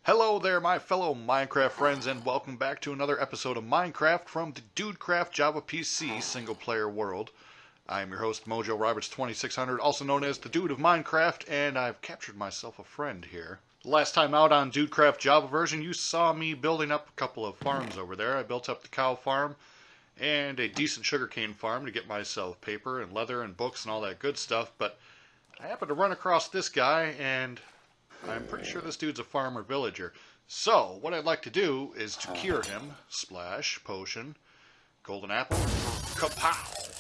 Hello there, my fellow Minecraft friends, and welcome back to another episode of Minecraft from the Dudecraft Java PC single-player world. I am your host, Mojo Roberts 2600, also known as the Dude of Minecraft, and I've captured myself a friend here. Last time out on Dudecraft Java version, you saw me building up a couple of farms over there. I built up the cow farm and a decent sugarcane farm to get myself paper and leather and books and all that good stuff, but I happened to run across this guy, and I'm pretty sure this dude's a farmer villager. So, what I'd like to do is to cure him. Splash, potion, golden apple, kapow!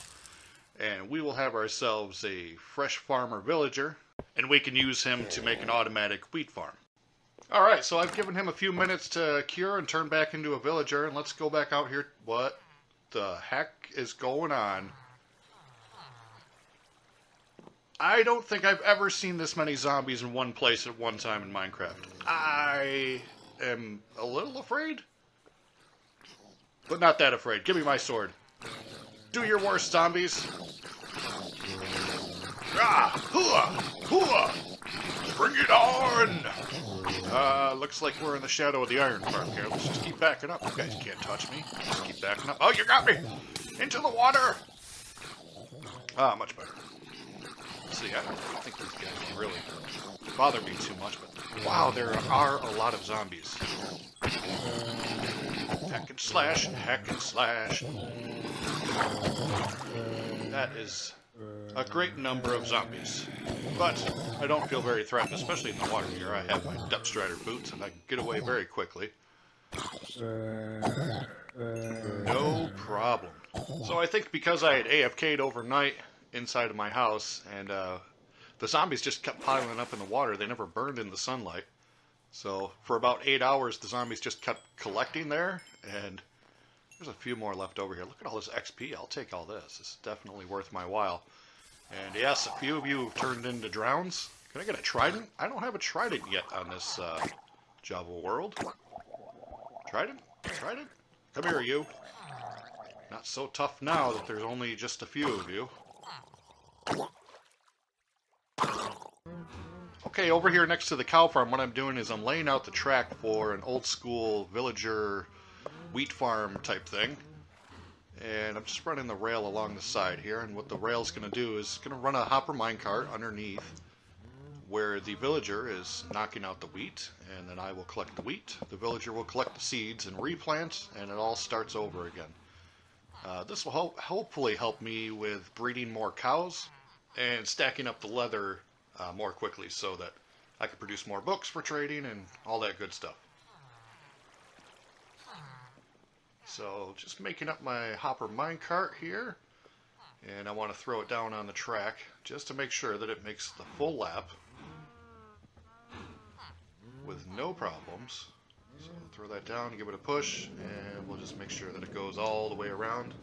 And we will have ourselves a fresh farmer villager, and we can use him to make an automatic wheat farm. Alright, so I've given him a few minutes to cure and turn back into a villager, and let's go back out here. What the heck is going on? I don't think I've ever seen this many zombies in one place at one time in Minecraft. I am a little afraid, but not that afraid. Give me my sword. Do your worst, zombies. Ah! Hooah! Hooah! Bring it on! Looks like we're in the shadow of the iron farm here. Let's just keep backing up. You guys can't touch me. Just keep backing up. Oh, you got me! Into the water! Ah, much better. See, I don't think these guys can really bother me too much, but wow, there are a lot of zombies. Hack and slash, hack and slash. That is a great number of zombies, but I don't feel very threatened, especially in the water here. I have my Dutch Strider boots, and I can get away very quickly. No problem. So I think because I had AFK'd overnight inside of my house, and the zombies just kept piling up in the water. They never burned in the sunlight. So for about 8 hours, the zombies just kept collecting there, and there's a few more left over here. Look at all this XP. I'll take all this. It's definitely worth my while. And yes, a few of you have turned into drowns. Can I get a trident? I don't have a trident yet on this Java world. Trident? Trident? Come here, you. Not so tough now that there's only just a few of you. Okay, over here next to the cow farm, what I'm doing is I'm laying out the track for an old school villager wheat farm type thing. And I'm just running the rail along the side here, and what the rail's going to do is going to run a hopper minecart underneath where the villager is knocking out the wheat, and then I will collect the wheat, the villager will collect the seeds and replant, and it all starts over again. This will hopefully help me with breeding more cows and stacking up the leather more quickly so that I can produce more books for trading and all that good stuff. So just making up my hopper minecart here, and I want to throw it down on the track just to make sure that it makes the full lap with no problems. So throw that down, give it a push, and we'll just make sure that it goes all the way around.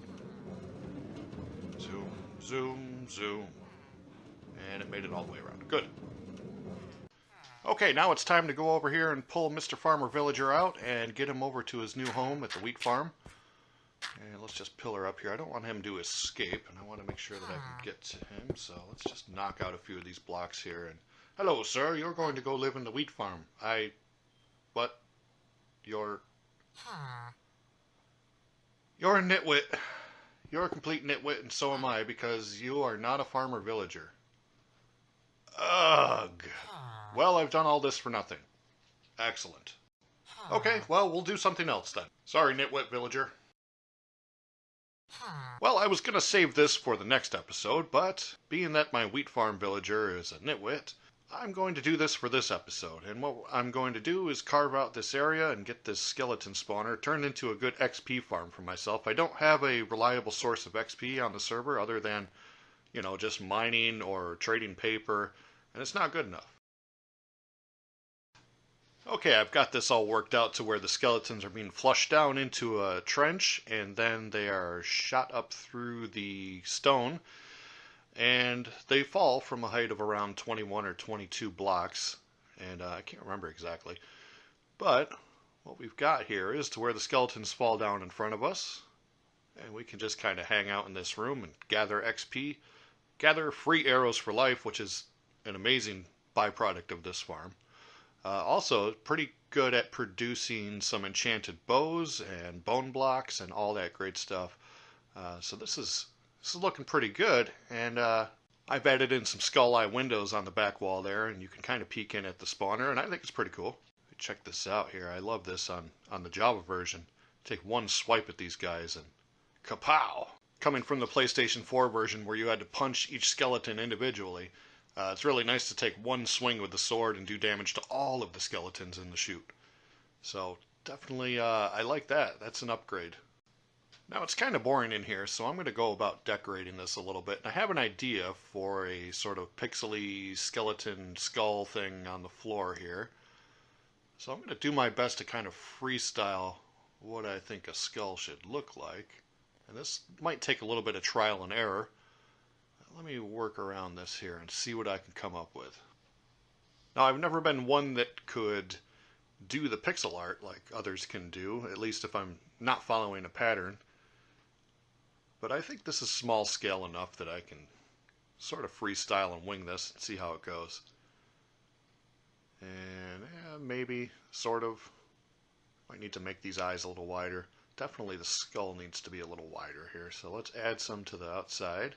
Zoom, zoom, zoom. And it made it all the way around. Good. Okay, now it's time to go over here and pull Mr. Farmer Villager out and get him over to his new home at the wheat farm. And let's just pillar up here. I don't want him to escape, and I want to make sure that I can get to him. So let's just knock out a few of these blocks here. And hello, sir. You're going to go live in the wheat farm. What? You're a nitwit. You're a complete nitwit, and so am I, because you are not a farmer villager. Ugh. Well, I've done all this for nothing. Excellent. Okay, well, we'll do something else then. Sorry, nitwit villager. Well, I was going to save this for the next episode, but being that my wheat farm villager is a nitwit, I'm going to do this for this episode. And what I'm going to do is carve out this area and get this skeleton spawner turned into a good XP farm for myself. I don't have a reliable source of XP on the server other than, you know, just mining or trading paper, and it's not good enough. Okay, I've got this all worked out to where the skeletons are being flushed down into a trench, and then they are shot up through the stone, and they fall from a height of around 21 or 22 blocks, and I can't remember exactly. But what we've got here is to where the skeletons fall down in front of us, and we can just kind of hang out in this room and gather XP, gather free arrows for life, which is an amazing byproduct of this farm. Also, pretty good at producing some enchanted bows and bone blocks and all that great stuff. So this is looking pretty good, and I've added in some skull eye windows on the back wall there, and you can kind of peek in at the spawner, and I think it's pretty cool. Check this out here. I love this on the Java version. Take one swipe at these guys and kapow! Coming from the PlayStation 4 version where you had to punch each skeleton individually, it's really nice to take one swing with the sword and do damage to all of the skeletons in the chute. So definitely, I like that. That's an upgrade. Now it's kind of boring in here, so I'm going to go about decorating this a little bit. And I have an idea for a sort of pixely skeleton skull thing on the floor here. So I'm going to do my best to kind of freestyle what I think a skull should look like. And this might take a little bit of trial and error. Let me work around this here and see what I can come up with. Now, I've never been one that could do the pixel art like others can do, at least if I'm not following a pattern. But I think this is small scale enough that I can sort of freestyle and wing this and see how it goes. And maybe, sort of, might need to make these eyes a little wider. Definitely the skull needs to be a little wider here, so let's add some to the outside.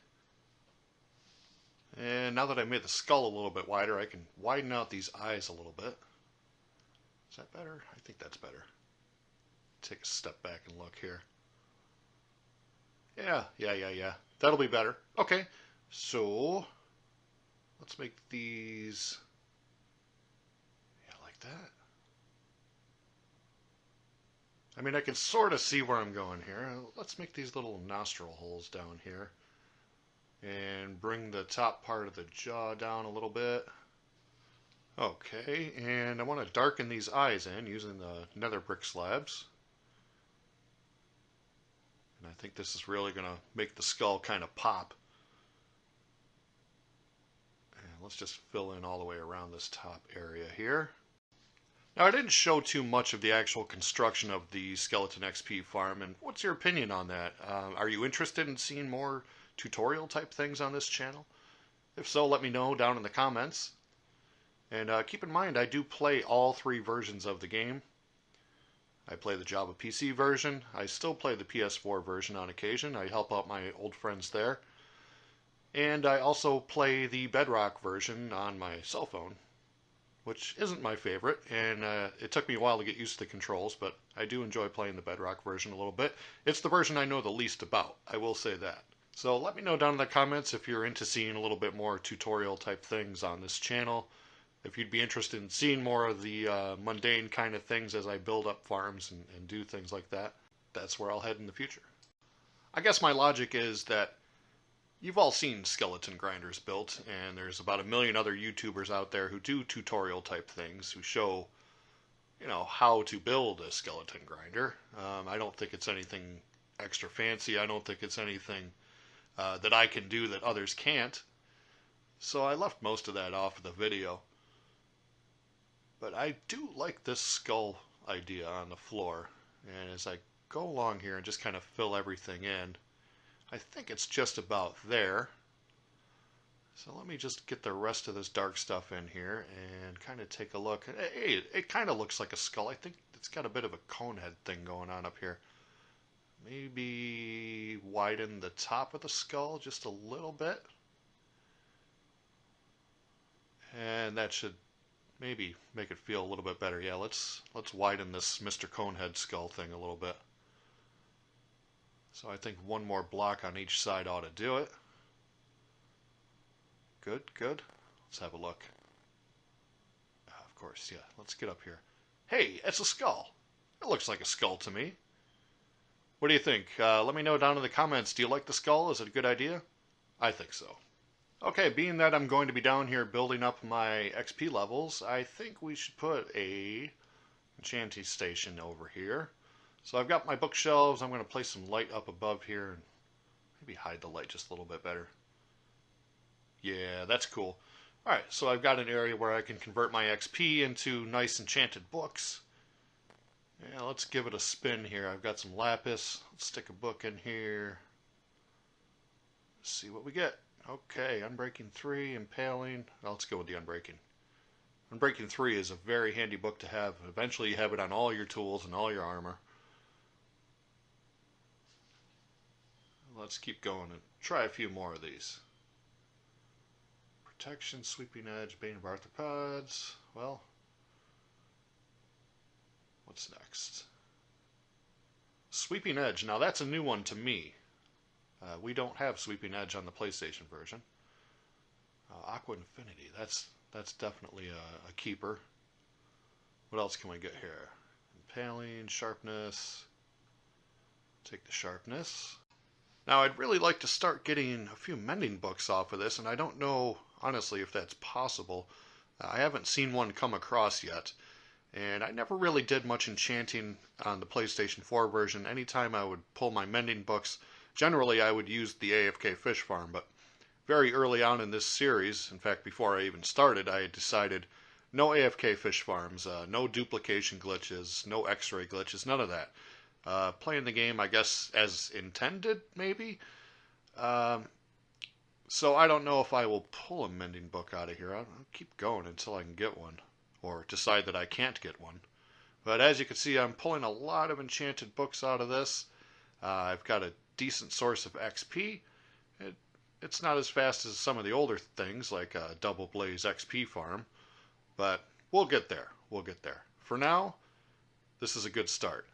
And now that I made the skull a little bit wider, I can widen out these eyes a little bit. Is that better? I think that's better. Take a step back and look here. Yeah. That'll be better. Okay, so let's make these, yeah, like that. I mean, I can sort of see where I'm going here. Let's make these little nostril holes down here. And bring the top part of the jaw down a little bit. Okay, and I want to darken these eyes in using the nether brick slabs. And I think this is really going to make the skull kind of pop. And let's just fill in all the way around this top area here. Now, I didn't show too much of the actual construction of the Skeleton XP farm, and what's your opinion on that? Are you interested in seeing more tutorial type things on this channel? If so, let me know down in the comments. And keep in mind, I do play all three versions of the game. I play the Java PC version. I still play the PS4 version on occasion. I help out my old friends there. And I also play the Bedrock version on my cell phone, which isn't my favorite, and it took me a while to get used to the controls, but I do enjoy playing the Bedrock version a little bit. It's the version I know the least about, I will say that. So let me know down in the comments if you're into seeing a little bit more tutorial type things on this channel. If you'd be interested in seeing more of the mundane kind of things as I build up farms and do things like that, that's where I'll head in the future. I guess my logic is that you've all seen skeleton grinders built, and there's about 1 million other YouTubers out there who do tutorial type things, who show, you know, how to build a skeleton grinder. I don't think it's anything extra fancy. I don't think it's anything that I can do that others can't. So I left most of that off of the video. But I do like this skull idea on the floor. And as I go along here and just kind of fill everything in, I think it's just about there. So let me just get the rest of this dark stuff in here and kind of take a look. Hey, it kind of looks like a skull. I think it's got a bit of a cone head thing going on up here. Maybe widen the top of the skull just a little bit. And that should maybe make it feel a little bit better. Yeah, let's widen this Mr. Conehead skull thing a little bit. So I think one more block on each side ought to do it. Good. Let's have a look. Of course, yeah. Let's get up here. Hey, it's a skull. It looks like a skull to me. What do you think? Let me know down in the comments. Do you like the skull? Is it a good idea? I think so. Okay, being that I'm going to be down here building up my XP levels, I think we should put a enchanting station over here. So I've got my bookshelves. I'm going to place some light up above here and maybe hide the light just a little bit better. Yeah, that's cool. Alright, so I've got an area where I can convert my XP into nice enchanted books. Yeah, let's give it a spin here. I've got some lapis. Let's stick a book in here. See what we get. Okay, Unbreaking 3, Impaling. Well, let's go with the Unbreaking. Unbreaking 3 is a very handy book to have. Eventually you have it on all your tools and all your armor. Let's keep going and try a few more of these. Protection, Sweeping Edge, Bane of Arthropods. Well, what's next? Sweeping Edge. Now that's a new one to me. We don't have Sweeping Edge on the PlayStation version. Aqua Infinity. That's definitely a keeper. What else can we get here? Impaling, Sharpness. Take the Sharpness. Now I'd really like to start getting a few mending books off of this, and I don't know honestly if that's possible. I haven't seen one come across yet, and I never really did much enchanting on the PlayStation 4 version. Anytime I would pull my mending books, generally I would use the AFK fish farm, but very early on in this series, in fact before I even started, I had decided no AFK fish farms, no duplication glitches, no x-ray glitches, none of that. Playing the game, I guess, as intended, maybe? So I don't know if I will pull a mending book out of here. I'll keep going until I can get one, or decide that I can't get one. But as you can see, I'm pulling a lot of enchanted books out of this. I've got a decent source of XP. It's not as fast as some of the older things, like Double Blaze XP farm, but we'll get there. We'll get there. For now, this is a good start.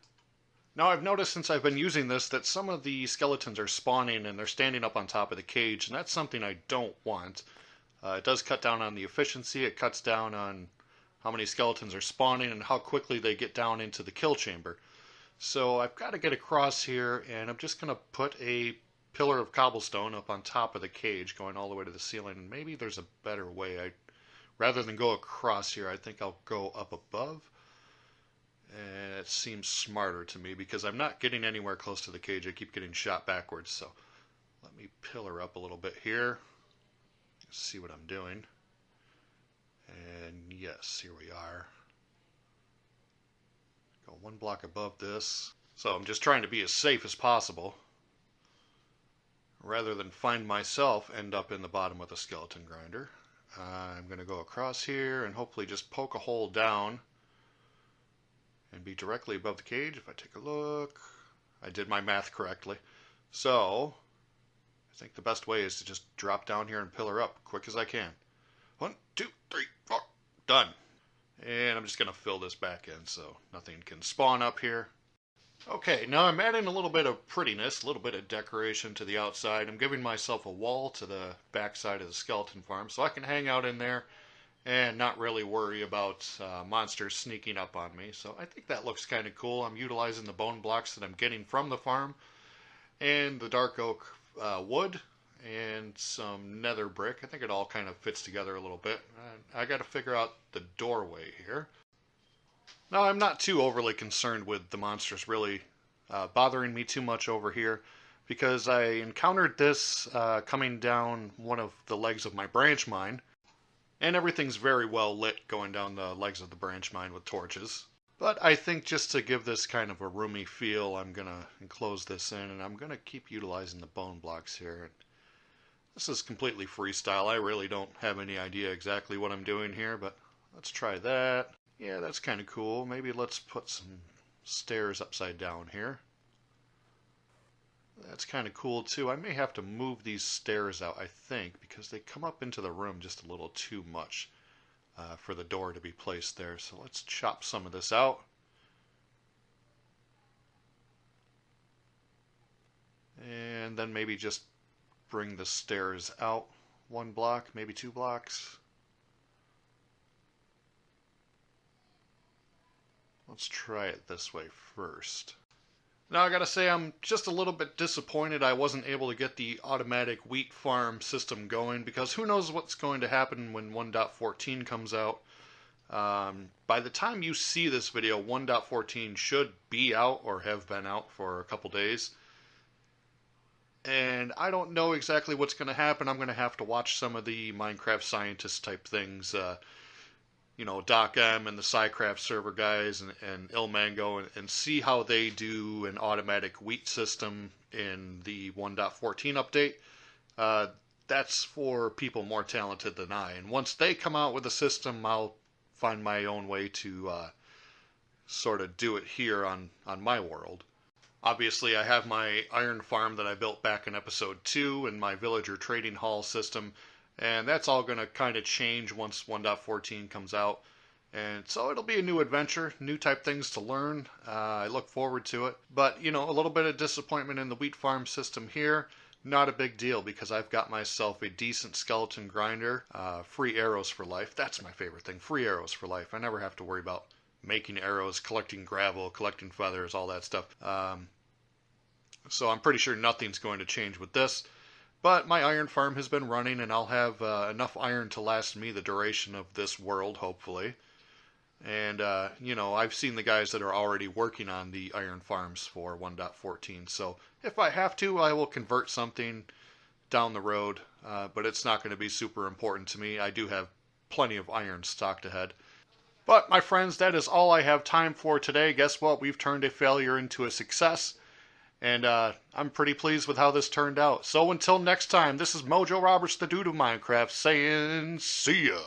Now I've noticed since I've been using this that some of the skeletons are spawning and they're standing up on top of the cage, and that's something I don't want. It does cut down on the efficiency, it cuts down on how many skeletons are spawning and how quickly they get down into the kill chamber. So I've got to get across here, and I'm just going to put a pillar of cobblestone up on top of the cage going all the way to the ceiling, and maybe there's a better way. Rather than go across here, I think I'll go up above. And it seems smarter to me because I'm not getting anywhere close to the cage. I keep getting shot backwards. So let me pillar up a little bit here. See what I'm doing. And yes, here we are. Go one block above this. So I'm just trying to be as safe as possible, rather than find myself end up in the bottom of the skeleton grinder. I'm going to go across here and hopefully just poke a hole down and be directly above the cage. If I take a look, I did my math correctly. So I think the best way is to just drop down here and pillar up quick as I can. 1, 2, 3, 4, done. And I'm just going to fill this back in so nothing can spawn up here. Okay, now I'm adding a little bit of prettiness, a little bit of decoration to the outside. I'm giving myself a wall to the back side of the skeleton farm so I can hang out in there and not really worry about monsters sneaking up on me. So I think that looks kind of cool. I'm utilizing the bone blocks that I'm getting from the farm, and the dark oak wood, and some nether brick. I think it all kind of fits together a little bit. I got to figure out the doorway here. Now I'm not too overly concerned with the monsters really bothering me too much over here, because I encountered this coming down one of the legs of my branch mine. And everything's very well lit going down the legs of the branch mine with torches. But I think just to give this kind of a roomy feel, I'm going to enclose this in, and I'm going to keep utilizing the bone blocks here. This is completely freestyle. I really don't have any idea exactly what I'm doing here, but let's try that. Yeah, that's kind of cool. Maybe let's put some stairs upside down here. That's kind of cool too. I may have to move these stairs out, I think, because they come up into the room just a little too much for the door to be placed there. So let's chop some of this out. And then maybe just bring the stairs out 1 block, maybe 2 blocks. Let's try it this way first. Now I gotta say I'm just a little bit disappointed I wasn't able to get the automatic wheat farm system going, because who knows what's going to happen when 1.14 comes out. By the time you see this video, 1.14 should be out or have been out for a couple days. And I don't know exactly what's going to happen. I'm going to have to watch some of the Minecraft scientist type things. You know, Doc M and the SciCraft server guys and Ilmango, and see how they do an automatic wheat system in the 1.14 update. That's for people more talented than I. And once they come out with a system, I'll find my own way to sort of do it here on my world. Obviously, I have my iron farm that I built back in episode 2 and my villager trading hall system, and that's all going to kind of change once 1.14 comes out. And so it'll be a new adventure, new type things to learn. I look forward to it. But, you know, a little bit of disappointment in the wheat farm system here. Not a big deal because I've got myself a decent skeleton grinder. Free arrows for life. That's my favorite thing. Free arrows for life. I never have to worry about making arrows, collecting gravel, collecting feathers, all that stuff. So I'm pretty sure nothing's going to change with this. But my iron farm has been running, and I'll have enough iron to last me the duration of this world, hopefully. And, you know, I've seen the guys that are already working on the iron farms for 1.14. So if I have to, I will convert something down the road. But it's not going to be super important to me. I do have plenty of iron stocked ahead. But, my friends, that is all I have time for today. Guess what? We've turned a failure into a success. And I'm pretty pleased with how this turned out. So until next time, this is Mojo Roberts, the Dude of Minecraft, saying see ya.